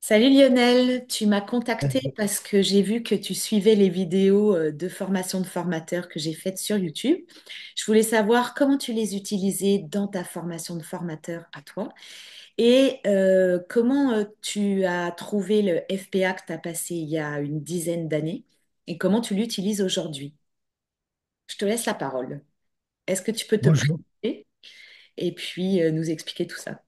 Salut Lionel, tu m'as contacté parce que j'ai vu que tu suivais les vidéos de formation de formateurs que j'ai faites sur YouTube. Je voulais savoir comment tu les utilisais dans ta formation de formateur à toi et comment tu as trouvé le FPA que tu as passé il y a une dizaine d'années et comment tu l'utilises aujourd'hui. Je te laisse la parole. Est-ce que tu peux te Bonjour. présenter et puis nous expliquer tout ça?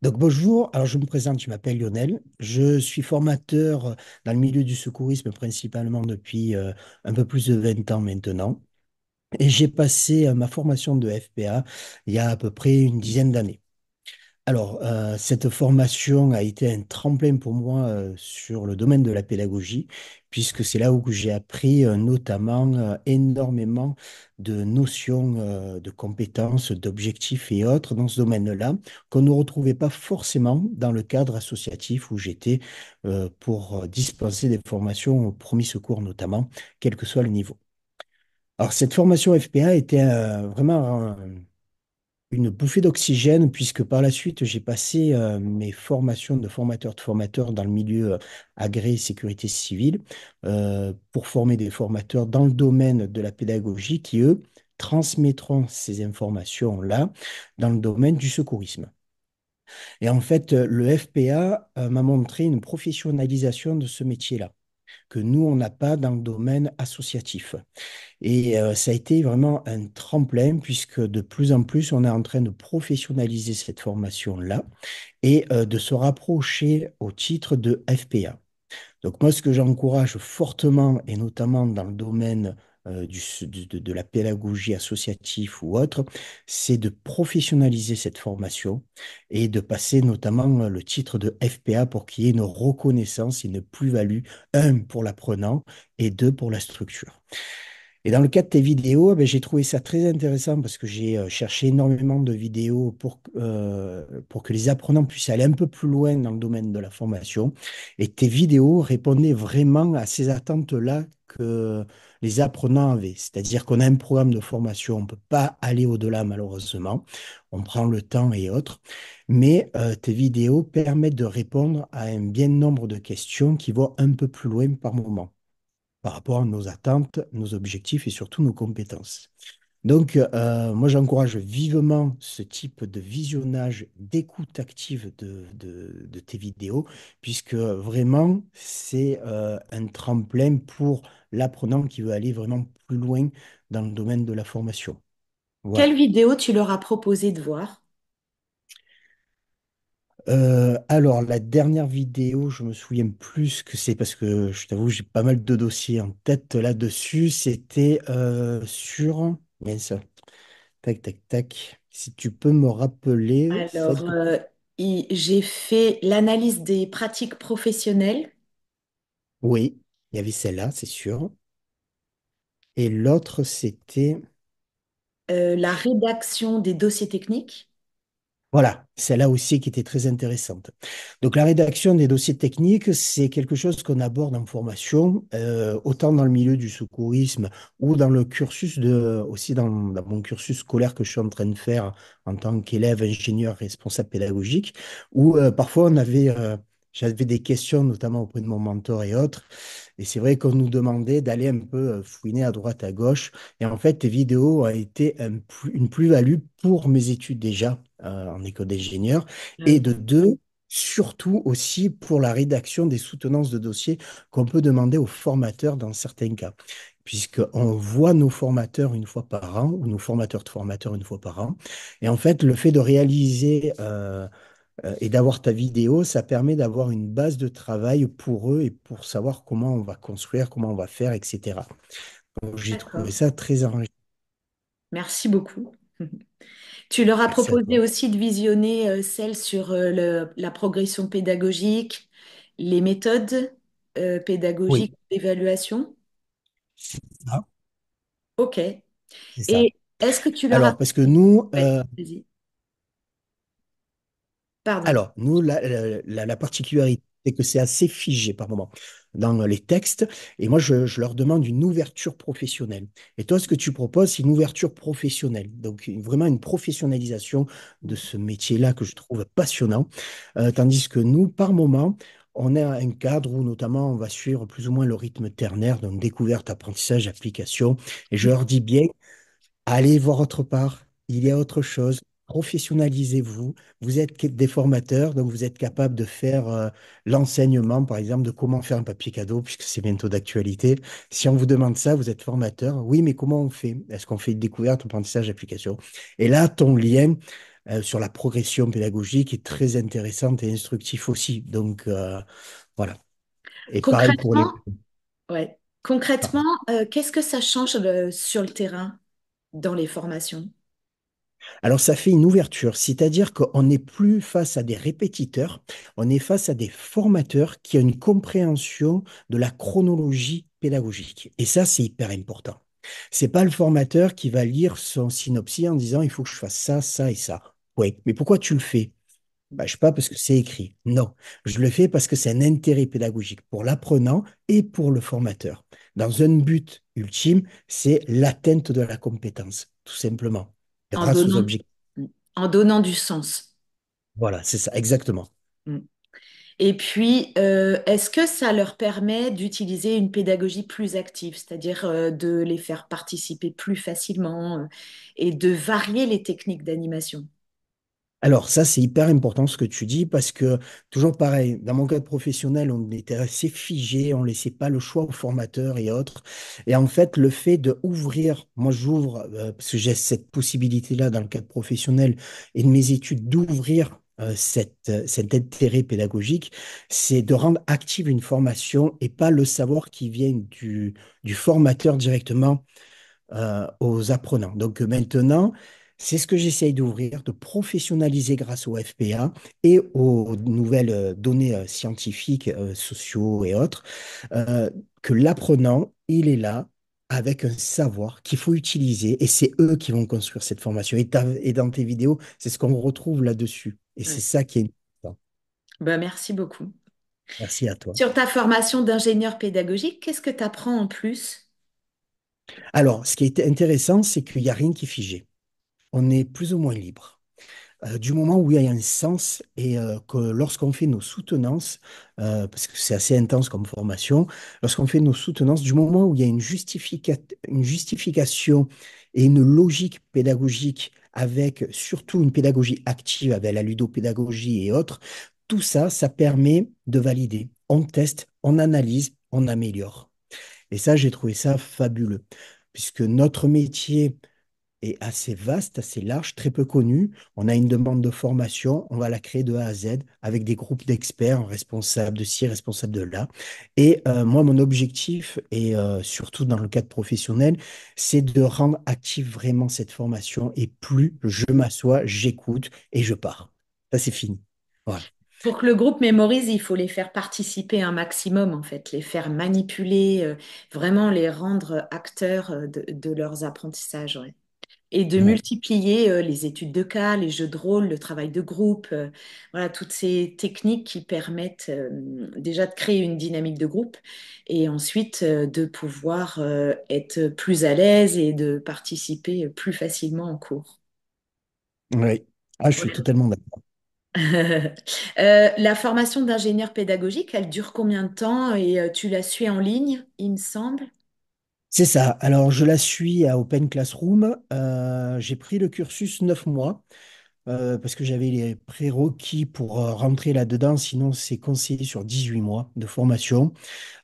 Donc bonjour, alors je me présente, je m'appelle Lionel. Je suis formateur dans le milieu du secourisme principalement depuis un peu plus de 20 ans maintenant. Et j'ai passé ma formation de FPA il y a à peu près une dizaine d'années. Alors, cette formation a été un tremplin pour moi sur le domaine de la pédagogie, puisque c'est là où j'ai appris notamment énormément de notions, de compétences, d'objectifs et autres dans ce domaine-là, qu'on ne retrouvait pas forcément dans le cadre associatif où j'étais pour dispenser des formations au premier secours notamment, quel que soit le niveau. Alors, cette formation FPA était vraiment une bouffée d'oxygène, puisque par la suite, j'ai passé mes formations de formateur dans le milieu agré sécurité civile pour former des formateurs dans le domaine de la pédagogie qui, eux, transmettront ces informations-là dans le domaine du secourisme. Et en fait, le FPA m'a montré une professionnalisation de ce métier-là que nous, on n'a pas dans le domaine associatif. Et ça a été vraiment un tremplin puisque de plus en plus, on est en train de professionnaliser cette formation-là et de se rapprocher au titre de FPA. Donc moi, ce que j'encourage fortement, et notamment dans le domaine de la pédagogie associative ou autre, c'est de professionnaliser cette formation et de passer notamment le titre de FPA pour qu'il y ait une reconnaissance et une plus-value, un, pour l'apprenant et deux, pour la structure. Et dans le cas de tes vidéos, eh ben, j'ai trouvé ça très intéressant parce que j'ai cherché énormément de vidéos pour que les apprenants puissent aller un peu plus loin dans le domaine de la formation. Et tes vidéos répondaient vraiment à ces attentes-là que les apprenants avaient. C'est-à-dire qu'on a un programme de formation, on ne peut pas aller au-delà malheureusement, on prend le temps et autres, mais tes vidéos permettent de répondre à un bien nombre de questions qui vont un peu plus loin par moment par rapport à nos attentes, nos objectifs et surtout nos compétences. Donc, moi, j'encourage vivement ce type de visionnage, d'écoute active de tes vidéos, puisque vraiment, c'est un tremplin pour l'apprenant qui veut aller vraiment plus loin dans le domaine de la formation. Quelle Voilà. vidéo tu leur as proposé de voir? Alors, la dernière vidéo, je me souviens plus que c'est parce que je t'avoue, j'ai pas mal de dossiers en tête là-dessus. C'était sur. Mince. Tac, tac, tac. Si tu peux me rappeler celle Alors, que. j'ai fait l'analyse des pratiques professionnelles, Oui, il y avait celle-là, c'est sûr. Et l'autre, c'était. la rédaction des dossiers techniques. Voilà, celle-là aussi qui était très intéressante. Donc, la rédaction des dossiers techniques, c'est quelque chose qu'on aborde en formation, autant dans le milieu du secourisme ou dans le cursus aussi dans mon cursus scolaire que je suis en train de faire en tant qu'élève, ingénieur, responsable pédagogique, où parfois j'avais des questions, notamment auprès de mon mentor et autres. Et c'est vrai qu'on nous demandait d'aller un peu fouiner à droite, à gauche. Et en fait, tes vidéos ont été une plus-value pour mes études déjà en école d'ingénieur. Ah Et oui. de deux, surtout aussi pour la rédaction des soutenances de dossiers qu'on peut demander aux formateurs dans certains cas. Puisqu'on voit nos formateurs une fois par an, ou nos formateurs de formateurs une fois par an. Et en fait, le fait de réaliser et d'avoir ta vidéo, ça permet d'avoir une base de travail pour eux et pour savoir comment on va construire, comment on va faire, etc. Donc, j'ai trouvé D'accord. ça très enrichissant. Merci beaucoup. Tu leur as Merci à proposé toi. aussi de visionner celle sur la progression pédagogique, les méthodes Oui, pédagogiques d'évaluation. c'est ça. OK. C'est ça. Et est-ce que tu leur as... Alors, parce que nous, Ouais, vas-y. Pardon. la particularité. c'est que c'est assez figé par moment dans les textes. Et moi, je leur demande une ouverture professionnelle. Et toi, ce que tu proposes, c'est une ouverture professionnelle. Donc, vraiment une professionnalisation de ce métier-là que je trouve passionnant. Tandis que nous, par moment, on a un cadre où notamment on va suivre plus ou moins le rythme ternaire, donc découverte, apprentissage, application. Et je leur dis bien, allez voir autre part. Il y a autre chose. Professionnalisez-vous. Vous êtes des formateurs, donc vous êtes capable de faire l'enseignement, par exemple, de comment faire un papier cadeau, puisque c'est bientôt d'actualité. Si on vous demande ça, vous êtes formateur. Oui, mais comment on fait? Est-ce qu'on fait découverte, apprentissage, application? Et là, ton lien sur la progression pédagogique est très intéressant et instructif aussi. Donc, voilà. Et pareil pour les... Concrètement, ouais. Concrètement, Pardon. qu'est-ce que ça change sur le terrain dans les formations? Alors, ça fait une ouverture, c'est-à-dire qu'on n'est plus face à des répétiteurs, on est face à des formateurs qui ont une compréhension de la chronologie pédagogique. Et ça, c'est hyper important. C'est pas le formateur qui va lire son synopsis en disant il faut que je fasse ça, ça et ça. Oui, mais pourquoi tu le fais? Bah, je sais pas parce que c'est écrit. Non, je le fais parce que c'est un intérêt pédagogique pour l'apprenant et pour le formateur. Dans un but ultime, c'est l'atteinte de la compétence, tout simplement, En grâce aux donnant, objectifs. en donnant du sens. Voilà, c'est ça, exactement. Mm. Et puis, est-ce que ça leur permet d'utiliser une pédagogie plus active, c'est-à-dire de les faire participer plus facilement et de varier les techniques d'animation? Alors, ça, c'est hyper important ce que tu dis parce que, toujours pareil, dans mon cadre professionnel, on était assez figé, on laissait pas le choix aux formateurs et autres. Et en fait, le fait de ouvrir, moi j'ouvre, parce que j'ai cette possibilité-là dans le cadre professionnel et de mes études, d'ouvrir cet intérêt pédagogique, c'est de rendre active une formation et pas le savoir qui vient du formateur directement aux apprenants. Donc maintenant, c'est ce que j'essaye d'ouvrir, de professionnaliser grâce au FPA et aux nouvelles données scientifiques, sociaux et autres, que l'apprenant, il est là avec un savoir qu'il faut utiliser et c'est eux qui vont construire cette formation. Et dans tes vidéos, c'est ce qu'on retrouve là-dessus. Et c'est Ouais. ça qui est important. Ben, merci beaucoup. Merci à toi. Sur ta formation d'ingénieur pédagogique, qu'est-ce que tu apprends en plus? Alors, ce qui est intéressant, c'est qu'il n'y a rien qui est figé. On est plus ou moins libre. Du moment où il y a un sens et que lorsqu'on fait nos soutenances, parce que c'est assez intense comme formation, lorsqu'on fait nos soutenances, du moment où il y a une justification et une logique pédagogique avec surtout une pédagogie active avec la ludopédagogie et autres, tout ça, ça permet de valider. On teste, on analyse, on améliore. Et ça, j'ai trouvé ça fabuleux, puisque notre métier est assez vaste, assez large, très peu connu. On a une demande de formation, on va la créer de A à Z avec des groupes d'experts, responsables de ci, responsables de là. Et moi, mon objectif, et surtout dans le cadre professionnel, c'est de rendre active vraiment cette formation. Et plus je m'assois, j'écoute et je pars. Ça, c'est fini. Voilà. Pour que le groupe mémorise, il faut les faire participer un maximum, en fait, les faire manipuler, vraiment les rendre acteurs de leurs apprentissages, ouais. Et de Ouais. multiplier les études de cas, les jeux de rôle, le travail de groupe, voilà, toutes ces techniques qui permettent déjà de créer une dynamique de groupe et ensuite de pouvoir être plus à l'aise et de participer plus facilement en cours. Ouais. Ah, je suis Ouais. totalement d'accord. La formation d'ingénieur pédagogique, elle dure combien de temps et tu la suis en ligne, il me semble? C'est ça. Alors, je la suis à Open Classroom. J'ai pris le cursus 9 mois. Parce que j'avais les prérequis pour rentrer là-dedans. Sinon, c'est conseillé sur 18 mois de formation.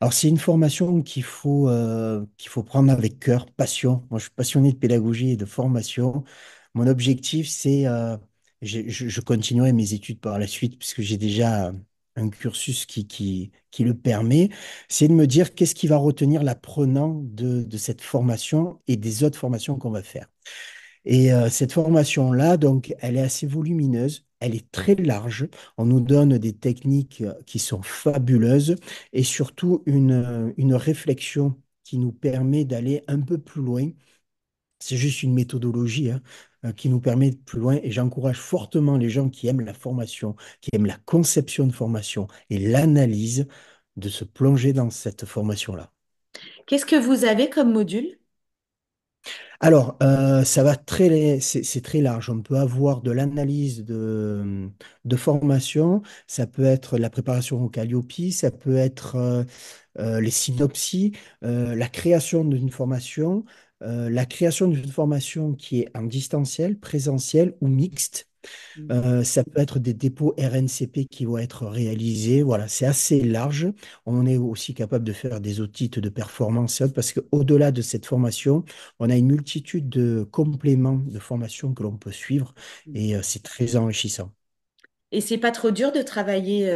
Alors, c'est une formation qu'il faut prendre avec cœur, passion. Moi, je suis passionné de pédagogie et de formation. Mon objectif, c'est, je continuerai mes études par la suite, puisque j'ai déjà un cursus qui le permet, c'est de me dire qu'est-ce qui va retenir l'apprenant de cette formation et des autres formations qu'on va faire. Et cette formation-là, donc, elle est assez volumineuse, elle est très large. On nous donne des techniques qui sont fabuleuses et surtout une réflexion qui nous permet d'aller un peu plus loin. C'est juste une méthodologie, hein. qui nous permet de plus loin. Et j'encourage fortement les gens qui aiment la formation, qui aiment la conception de formation et l'analyse, de se plonger dans cette formation-là. Qu'est-ce que vous avez comme module? Alors, c'est très large. On peut avoir de l'analyse de formation, ça peut être la préparation au Calliope, ça peut être les synopsis, la création d'une formation qui est en distanciel, présentiel ou mixte. Ça peut être des dépôts RNCP qui vont être réalisés. Voilà, c'est assez large. On est aussi capable de faire des audits de performance et autres parce qu'au-delà de cette formation, on a une multitude de compléments de formation que l'on peut suivre et c'est très enrichissant. Et c'est pas trop dur de travailler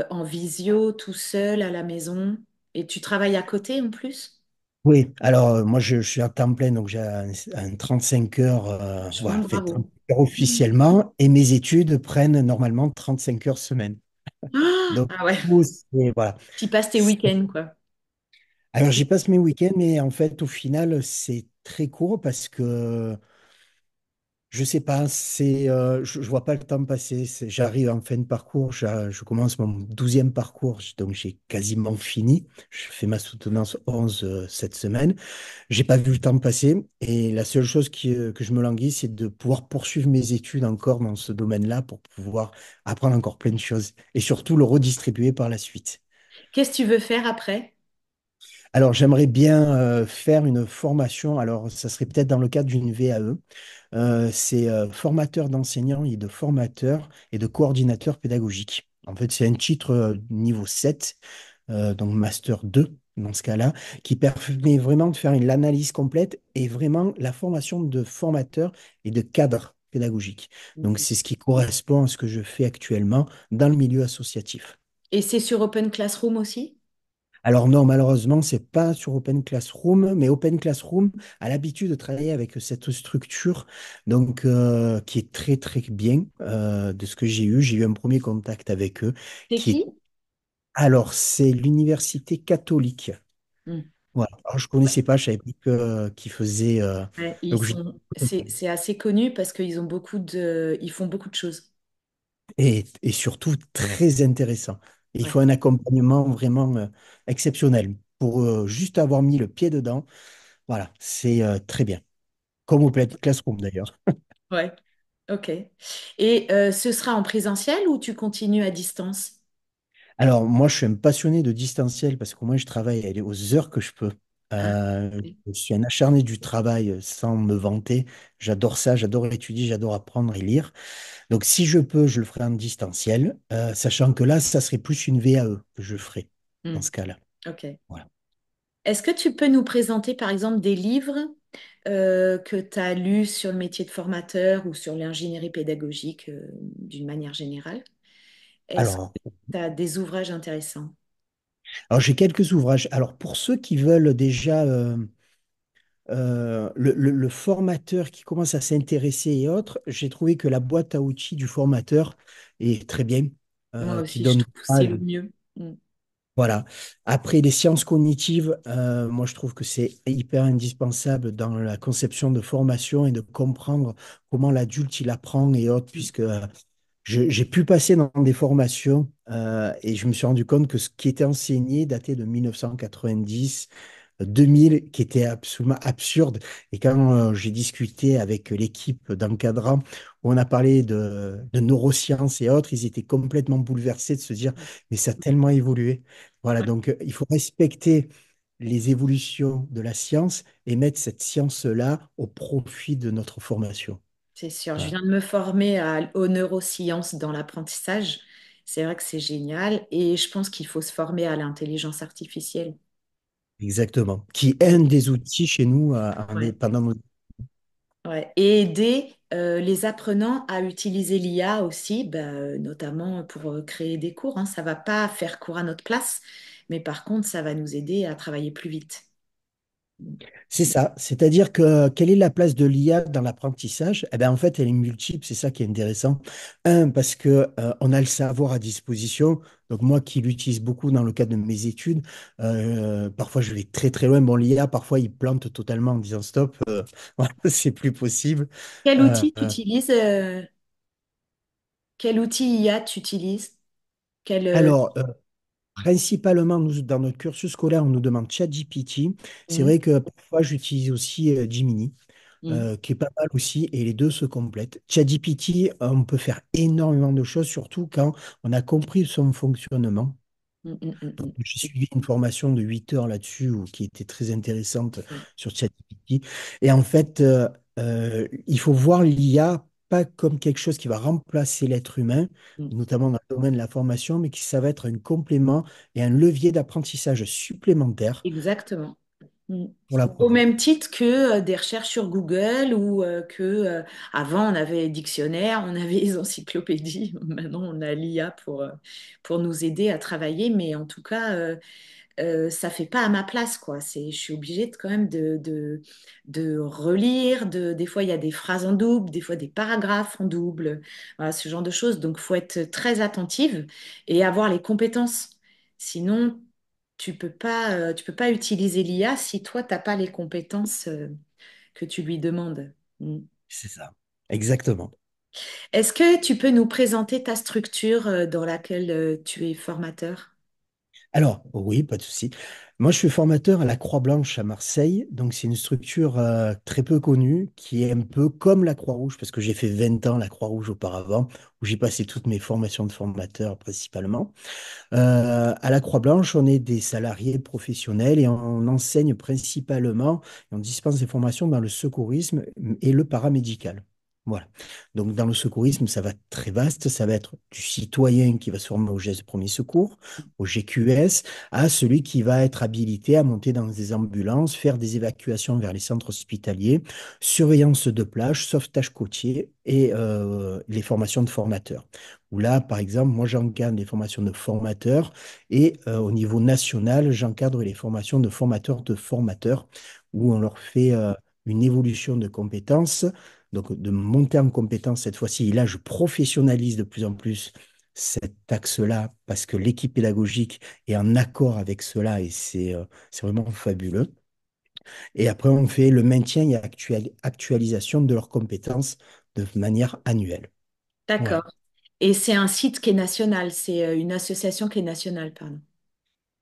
en visio, tout seul, à la maison? Et tu travailles à côté en plus? Oui, alors moi je suis à temps plein, donc j'ai un 35 heures, Franchement, voilà, fait 35 bravo. heures officiellement, et mes études prennent normalement 35 heures semaine. Ah Donc, ah ouais, voilà. tu passes tes week-ends, quoi. Alors, j'y passe mes week-ends, mais en fait, au final, c'est très court parce que je sais pas, je vois pas le temps passer. J'arrive en fin de parcours, je commence mon 12e parcours, donc j'ai quasiment fini. Je fais ma soutenance 11 cette semaine. J'ai pas vu le temps passer et la seule chose que je me languis, c'est de pouvoir poursuivre mes études encore dans ce domaine-là pour pouvoir apprendre encore plein de choses et surtout le redistribuer par la suite. Qu'est-ce que tu veux faire après? Alors, j'aimerais bien faire une formation. Alors, ça serait peut-être dans le cadre d'une VAE. C'est formateur d'enseignants et de formateurs et de coordinateurs pédagogiques. En fait, c'est un titre niveau 7, donc Master 2 dans ce cas-là, qui permet vraiment de faire l'analyse complète et vraiment la formation de formateurs et de cadres pédagogiques. Donc, Ok. c'est ce qui correspond à ce que je fais actuellement dans le milieu associatif. Et c'est sur Open Classroom aussi? Alors non, malheureusement, c'est pas sur Open Classroom, mais Open Classroom a l'habitude de travailler avec cette structure, donc qui est très très bien de ce que j'ai eu. J'ai eu un premier contact avec eux, C'est qui est qui? alors c'est l'université catholique. Hmm. Voilà. Alors je connaissais pas, je savais pas qu'ils faisaient. Ouais, Donc c'est assez connu parce qu'ils ont ils font beaucoup de choses. et surtout très intéressant. Il Ouais, faut un accompagnement vraiment exceptionnel pour juste avoir mis le pied dedans. Voilà, c'est très bien. Comme Open Classroom d'ailleurs. ouais, ok. Et ce sera en présentiel ou tu continues à distance? Alors, moi, je suis un passionné de distanciel parce qu'au moins, je travaille aux heures que je peux. Ah, Euh, ok. je suis un acharné du travail sans me vanter. J'adore ça, j'adore étudier, j'adore apprendre et lire. Donc, si je peux, je le ferai en distanciel, sachant que là, ça serait plus une VAE que je ferai dans Hmm, ce cas-là. ok. Voilà. Est-ce que tu peux nous présenter par exemple des livres que tu as lus sur le métier de formateur ou sur l'ingénierie pédagogique d'une manière générale? Est-ce que Alors, tu as des ouvrages intéressants? j'ai quelques ouvrages. Alors, pour ceux qui veulent déjà le formateur qui commence à s'intéresser et autres, j'ai trouvé que la boîte à outils du formateur est très bien, Moi qui aussi, je donne trouve que pas c'est le mieux. Hmm. voilà. Après, les sciences cognitives, moi, je trouve que c'est hyper indispensable dans la conception de formation et de comprendre comment l'adulte il apprend et autres, Hmm. puisque j'ai pu passer dans des formations et je me suis rendu compte que ce qui était enseigné datait de 1990, 2000, qui était absolument absurde. Et quand j'ai discuté avec l'équipe d'encadrants, où on a parlé de neurosciences et autres, ils étaient complètement bouleversés de se dire, mais ça a tellement évolué. Voilà, Ouais, donc il faut respecter les évolutions de la science et mettre cette science-là au profit de notre formation. c'est sûr. Je Voilà, viens de me former aux neurosciences dans l'apprentissage. C'est vrai que c'est génial et je pense qu'il faut se former à l'intelligence artificielle. exactement. Qui est un des outils chez nous Ouais. pendant nos... Ouais. Et aider les apprenants à utiliser l'IA aussi, notamment pour créer des cours, hein. Ça va pas faire cours à notre place, mais par contre, ça va nous aider à travailler plus vite. C'est ça. C'est-à-dire que quelle est la place de l'IA dans l'apprentissage? Eh bien, en fait, elle est multiple. C'est ça qui est intéressant. Un, parce que on a le savoir à disposition. Donc moi qui l'utilise beaucoup dans le cadre de mes études, parfois je vais très très loin. Bon, l'IA, parfois il plante totalement en disant stop, voilà, c'est plus possible. Quel Euh, outil tu utilises? Quel outil IA tu utilises? Quel, alors, principalement, nous, dans notre cursus scolaire, on nous demande ChatGPT. C'est mm, vrai que parfois j'utilise aussi Gemini. mm, Qui est pas mal aussi, et les deux se complètent. ChatGPT, on peut faire énormément de choses, surtout quand on a compris son fonctionnement. mm, mm, Donc, mm, j'ai suivi une formation de 8 heures là-dessus, qui était très intéressante mm, sur ChatGPT. Et en fait, il faut voir l'IA pas comme quelque chose qui va remplacer l'être humain, mm. notamment dans le domaine de la formation, mais qui ça va être un complément et un levier d'apprentissage supplémentaire Exactement. Mm. pour Au l'apprenant. même titre que des recherches sur Google ou que avant on avait les dictionnaires, on avait les encyclopédies. Maintenant on a l'IA pour nous aider à travailler, mais en tout cas ça fait pas à ma place quoi. Je suis obligée quand même de relire. Des fois il y a des phrases en double, des fois des paragraphes en double, voilà, ce genre de choses. Donc faut être très attentive et avoir les compétences. Sinon tu peux pas utiliser l'IA si toi, t'as pas les compétences que tu lui demandes. Mm. C'est ça. Exactement. Est-ce que tu peux nous présenter ta structure dans laquelle tu es formateur? Alors, oui, pas de souci. Moi, je suis formateur à la Croix-Blanche à Marseille. Donc, c'est une structure très peu connue qui est un peu comme la Croix-Rouge, parce que j'ai fait 20 ans la Croix-Rouge auparavant, où j'ai passé toutes mes formations de formateur principalement. À la Croix-Blanche, on est des salariés professionnels et on enseigne principalement, et on dispense des formations dans le secourisme et le paramédical. Voilà. Donc, dans le secourisme, ça va être très vaste. Ça va être du citoyen qui va se former au geste de premier secours, au GQS, à celui qui va être habilité à monter dans des ambulances, faire des évacuations vers les centres hospitaliers, surveillance de plage, sauvetage côtier et les formations de formateurs où là, par exemple, moi, j'encadre les formations de formateurs et au niveau national, j'encadre les formations de formateurs, où on leur fait une évolution de compétences, donc de monter en compétences cette fois-ci. Et là, je professionnalise de plus en plus cet axe-là parce que l'équipe pédagogique est en accord avec cela et c'est vraiment fabuleux. Et après, on fait le maintien et actualisation de leurs compétences de manière annuelle. Voilà. D'accord. Et c'est un site qui est national, c'est une association qui est nationale, pardon.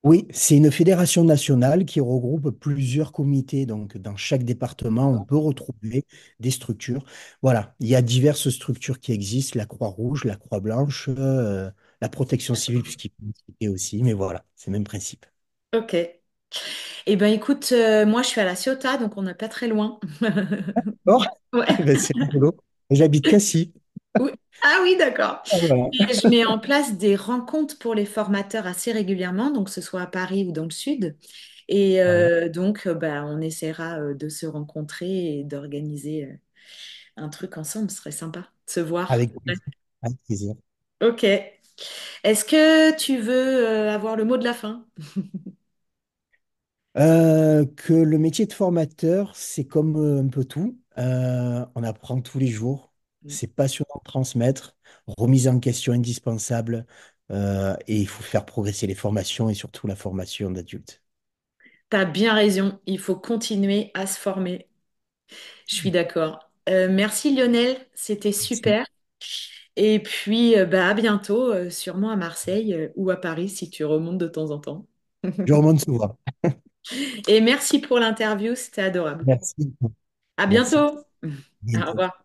Oui, c'est une fédération nationale qui regroupe plusieurs comités. Donc, dans chaque département, on peut retrouver des structures. Voilà, il y a diverses structures qui existent, la Croix-Rouge, la Croix-Blanche, la Protection civile, D'accord. puisqu'il peut en citer aussi. Mais voilà, c'est le même principe. Ok. Eh ben écoute, moi je suis à La Ciotat, donc on n'est pas très loin. Or, Ouais. ben, c'est rigolo. J'habite Cassis. Oui. Ah oui, d'accord. Ah, voilà. Et je mets en place des rencontres pour les formateurs assez régulièrement, donc que ce soit à Paris ou dans le sud. Et Voilà. donc, bah, on essaiera de se rencontrer et d'organiser un truc ensemble. Ce serait sympa de se voir. Avec Ouais. plaisir. Avec plaisir. Ok. Est-ce que tu veux avoir le mot de la fin? Que le métier de formateur, c'est comme un peu tout. On apprend tous les jours. C'est passionnant de transmettre, remise en question indispensable, et il faut faire progresser les formations et surtout la formation d'adultes. T'as bien raison. Il faut continuer à se former. Je suis d'accord. Merci Lionel, c'était Merci. super. Et puis, bah, à bientôt, sûrement à Marseille ou à Paris si tu remontes de temps en temps. Je remonte souvent. Et merci pour l'interview, c'était adorable. Merci. À Merci. bientôt. Au Bientôt. revoir.